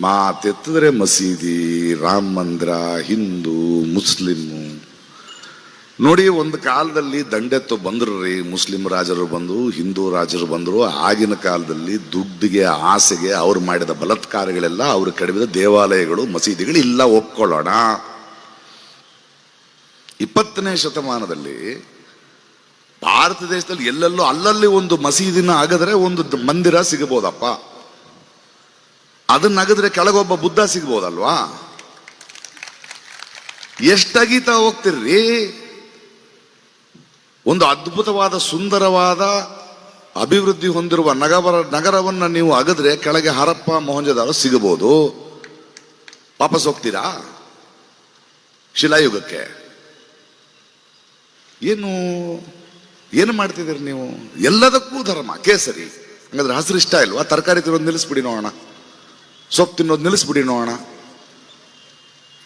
ಮಾತೆತ್ತಿದ್ರೆ ಮಸೀದಿ, ರಾಮ ಮಂದಿರ, ಹಿಂದೂ, ಮುಸ್ಲಿಮು. ನೋಡಿ, ಒಂದು ಕಾಲದಲ್ಲಿ ದಂಡೆತ್ತು ಬಂದ್ರು ರೀ, ಮುಸ್ಲಿಂ ರಾಜರು ಬಂದರು, ಹಿಂದೂ ರಾಜರು ಬಂದರು. ಆಗಿನ ಕಾಲದಲ್ಲಿ ದುಡ್ಡಿಗೆ, ಆಸೆಗೆ ಅವ್ರು ಮಾಡಿದ ಬಲಾತ್ಕಾರಗಳೆಲ್ಲ, ಅವ್ರು ಕಡಿಮೆ ದೇವಾಲಯಗಳು, ಮಸೀದಿಗಳು ಇಲ್ಲ, ಒಪ್ಕೊಳ್ಳೋಣ. 20ನೇ ಶತಮಾನದಲ್ಲಿ ಭಾರತ ದೇಶದಲ್ಲಿ ಎಲ್ಲೆಲ್ಲೋ ಅಲ್ಲಲ್ಲಿ ಒಂದು ಮಸೀದಿನ ಅಗದ್ರೆ ಒಂದು ಮಂದಿರ ಸಿಗಬಹುದಪ್ಪ. ಅದನ್ನ ಅಗದ್ರೆ ಕೆಳಗೊಬ್ಬ ಬುದ್ಧ ಸಿಗ್ಬೋದಲ್ವಾ? ಎಷ್ಟಗೀತಾ ಹೋಗ್ತಿರ್ರಿ. ಒಂದು ಅದ್ಭುತವಾದ, ಸುಂದರವಾದ, ಅಭಿವೃದ್ಧಿ ಹೊಂದಿರುವ ನಗರವನ್ನ ನೀವು ಅಗದ್ರೆ ಕೆಳಗೆ ಹರಪ್ಪ, ಮೊಹಂಜದಾರೋ ಸಿಗಬಹುದು. ವಾಪಸ್ ಹೋಗ್ತೀರಾ ಶಿಲಾಯುಗಕ್ಕೆ? ಏನು ಮಾಡ್ತಿದ್ದೀರಿ ನೀವು? ಎಲ್ಲದಕ್ಕೂ ಧರ್ಮ ಕೇಸರಿ. ಹಂಗಾದ್ರೆ ಹಸಿರು ಇಷ್ಟ ಇಲ್ವಾ? ತರಕಾರಿ ತಿನ್ನೋದು ನಿಲ್ಲಿಸ್ಬಿಡಿ ನೋಡೋಣ, ಸೊಪ್ಪು ತಿನ್ನೋದು ನಿಲ್ಲಿಸ್ಬಿಡಿ ನೋಡೋಣ.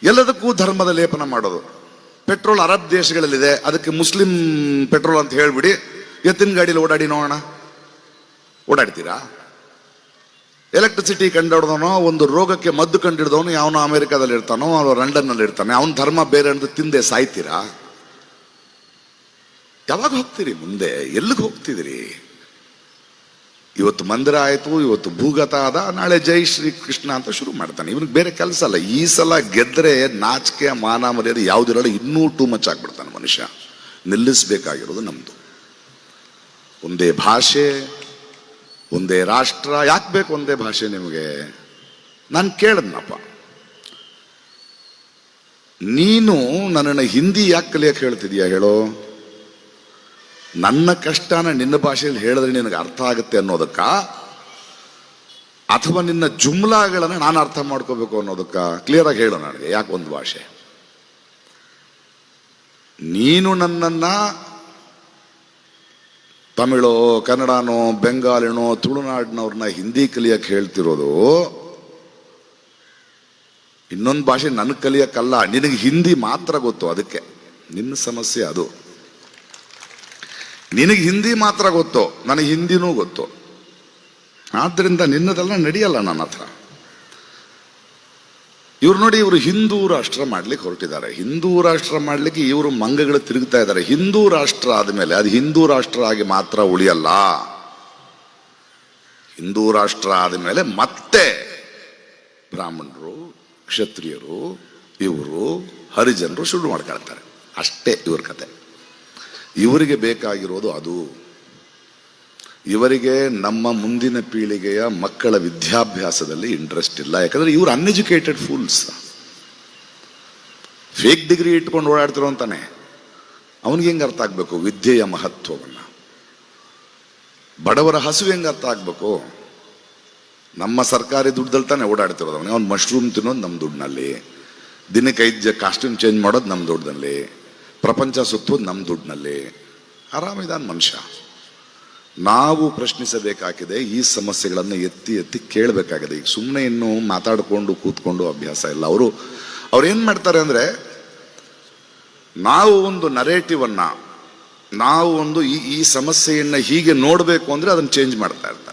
ಎಲ್ಲದಕ್ಕೂ ಧರ್ಮದ ಲೇಪನ ಮಾಡೋದು. ಪೆಟ್ರೋಲ್ ಅರಬ್ ದೇಶಗಳಲ್ಲಿದೆ, ಅದಕ್ಕೆ ಮುಸ್ಲಿಂ ಪೆಟ್ರೋಲ್ ಅಂತ ಹೇಳ್ಬಿಡಿ, ಎತ್ತಿನ ಗಾಡಿಯಲ್ಲಿ ಓಡಾಡಿ ನೋಡೋಣ. ಓಡಾಡ್ತೀರಾ? ಎಲೆಕ್ಟ್ರಿಸಿಟಿ ಕಂಡುಹಿಡ್ದವನೋ, ಒಂದು ರೋಗಕ್ಕೆ ಮದ್ದು ಕಂಡಿಡ್ದವನು ಯಾವನೋ ಅಮೆರಿಕಾದಲ್ಲಿ ಇರ್ತಾನೋ, ಅವನು ಲಂಡನ್ ನಲ್ಲಿ ಇರ್ತಾನೆ, ಅವನ ಧರ್ಮ ಬೇರೆ ಅಂತ ತಿಂದೆ ಸಾಯ್ತೀರಾ? ಯಾವಾಗ ಹೋಗ್ತೀರಿ ಮುಂದೆ? ಎಲ್ಲಿಗೆ ಹೋಗ್ತಿದ್ದೀರಿ? ಇವತ್ತು ಮಂದಿರ ಆಯ್ತು, ಇವತ್ತು ಭೂಗತ ಆದ, ನಾಳೆ ಜೈ ಶ್ರೀ ಕೃಷ್ಣ ಅಂತ ಶುರು ಮಾಡ್ತಾನೆ. ಇವನಿಗೆ ಬೇರೆ ಕೆಲಸ ಅಲ್ಲ. ಈ ಸಲ ಗೆದ್ರೆ ನಾಚಿಕೆ, ಮಾನ ಮರ್ಯಾದೆ ಯಾವುದಿರಲ್ಲ, ಇನ್ನೂ ಟೂ ಮಚ್ ಆಗ್ಬಿಡ್ತಾನೆ ಮನುಷ್ಯ. ನಿಲ್ಲಿಸ್ಬೇಕಾಗಿರೋದು ನಮ್ದು ಒಂದೇ ಭಾಷೆ, ಒಂದೇ ರಾಷ್ಟ್ರ. ಯಾಕೆ ಬೇಕು ಒಂದೇ ಭಾಷೆ ನಿಮಗೆ? ನಾನು ಕೇಳದ್ನಪ್ಪ, ನೀನು ನನ್ನನ್ನು ಹಿಂದಿ ಯಾಕೆ ಕಲಿಯಕ್ಕೆ ಹೇಳ್ತಿದೀಯ ಹೇಳೋ? ನನ್ನ ಕಷ್ಟನ ನಿನ್ನ ಭಾಷೆಯಲ್ಲಿ ಹೇಳಿದ್ರೆ ನಿನಗೆ ಅರ್ಥ ಆಗುತ್ತೆ ಅನ್ನೋದಕ್ಕ, ಅಥವಾ ನಿನ್ನ ಜುಮ್ಲಾಗಳನ್ನು ನಾನು ಅರ್ಥ ಮಾಡ್ಕೋಬೇಕು ಅನ್ನೋದಕ್ಕ? ಕ್ಲಿಯರ್ ಆಗಿ ಹೇಳು ನನಗೆ, ಯಾಕೆ ಒಂದು ಭಾಷೆ? ನೀನು ನನ್ನನ್ನ ತಮಿಳೋ, ಕನ್ನಡನೋ, ಬೆಂಗಾಲಿನೋ, ತುಳುನಾಡಿನವ್ರನ್ನ ಹಿಂದಿ ಕಲಿಯಕ್ಕೆ ಹೇಳ್ತಿರೋದು ಇನ್ನೊಂದು ಭಾಷೆ ನನಗೆ ಕಲಿಯಕ್ಕಲ್ಲ. ನಿನಗೆ ಹಿಂದಿ ಮಾತ್ರ ಗೊತ್ತು, ಅದಕ್ಕೆ ನಿನ್ನ ಸಮಸ್ಯೆ ಅದು. ನಿನಗೆ ಹಿಂದಿ ಮಾತ್ರ ಗೊತ್ತು, ನನಗೆ ಹಿಂದಿನೂ ಗೊತ್ತು. ಆದ್ದರಿಂದ ನಿನ್ನದೆಲ್ಲ ನಡೆಯಲ್ಲ ನನ್ನ ಹತ್ರ. ಇವ್ರು ನೋಡಿ, ಇವರು ಹಿಂದೂ ರಾಷ್ಟ್ರ ಮಾಡ್ಲಿಕ್ಕೆ ಹೊರಟಿದ್ದಾರೆ. ಹಿಂದೂ ರಾಷ್ಟ್ರ ಮಾಡ್ಲಿಕ್ಕೆ ಇವರು ಮಂಗಗಳು ತಿರುಗ್ತಾ ಇದ್ದಾರೆ. ಹಿಂದೂ ರಾಷ್ಟ್ರ ಆದ್ಮೇಲೆ ಅದು ಹಿಂದೂ ರಾಷ್ಟ್ರ ಆಗಿ ಮಾತ್ರ ಉಳಿಯಲ್ಲ. ಹಿಂದೂ ರಾಷ್ಟ್ರ ಆದ್ಮೇಲೆ ಮತ್ತೆ ಬ್ರಾಹ್ಮಣರು, ಕ್ಷತ್ರಿಯರು, ಇವರು ಹರಿಜನರು ಶುರು ಮಾಡ್ಕೊಳ್ತಾರೆ. ಅಷ್ಟೇ ಇವ್ರ ಕತೆ. ಇವರಿಗೆ ಬೇಕಾಗಿರೋದು ಅದು. ಇವರಿಗೆ ನಮ್ಮ ಮುಂದಿನ ಪೀಳಿಗೆಯ ಮಕ್ಕಳ ವಿದ್ಯಾಭ್ಯಾಸದಲ್ಲಿ ಇಂಟ್ರೆಸ್ಟ್ ಇಲ್ಲ. ಯಾಕಂದ್ರೆ ಇವರು ಅನ್ಎಜುಕೇಟೆಡ್ ಫೂಲ್ಸ್. ಫೇಕ್ ಡಿಗ್ರಿ ಇಟ್ಕೊಂಡು ಓಡಾಡ್ತಿರೋ ಅಂತಾನೆ. ಅವನಿಗೆ ಹೆಂಗೆ ಅರ್ಥ ಆಗ್ಬೇಕು ವಿದ್ಯೆಯ ಮಹತ್ವವನ್ನ? ಬಡವರ ಹಸಿವು ಹೆಂಗೆ ಅರ್ಥ ಆಗ್ಬೇಕು? ನಮ್ಮ ಸರ್ಕಾರಿ ದುಡ್ಡಲ್ಲಿ ತಾನೆ ಓಡಾಡ್ತಿರೋದು. ಅವ್ನು ಮಶ್ರೂಮ್ ತಿನ್ನೋದು ನಮ್ಮ ದುಡ್ಡಿನಲ್ಲಿ, ದಿನಕ್ಕೆ 5 ಕಾಸ್ಟ್ಯೂಮ್ ಚೇಂಜ್ ಮಾಡೋದು ನಮ್ಮ ದುಡ್ಡಿನಲ್ಲಿ, ಪ್ರಪಂಚ ಸುತ್ತೋದು ನಮ್ಮ ದುಡ್ಡಿನಲ್ಲಿ. ಆರಾಮಿದಾನ ಮನುಷ್ಯ. ನಾವು ಪ್ರಶ್ನಿಸಬೇಕಾಗಿದೆ, ಈ ಸಮಸ್ಯೆಗಳನ್ನು ಎತ್ತಿ ಎತ್ತಿ ಕೇಳಬೇಕಾಗಿದೆ. ಈಗ ಸುಮ್ಮನೆ ಇನ್ನು ಮಾತಾಡಿಕೊಂಡು ಕೂತ್ಕೊಂಡು ಅಭ್ಯಾಸ ಇಲ್ಲ. ಅವ್ರು ಏನು ಮಾಡ್ತಾರೆ ಅಂದರೆ, ನಾವು ಒಂದು ನರೇಟಿವನ್ನ, ನಾವು ಒಂದು ಈ ಸಮಸ್ಯೆಯನ್ನು ಹೀಗೆ ನೋಡಬೇಕು ಅಂದರೆ ಅದನ್ನು ಚೇಂಜ್ ಮಾಡ್ತಾ ಇರ್ತಾರೆ.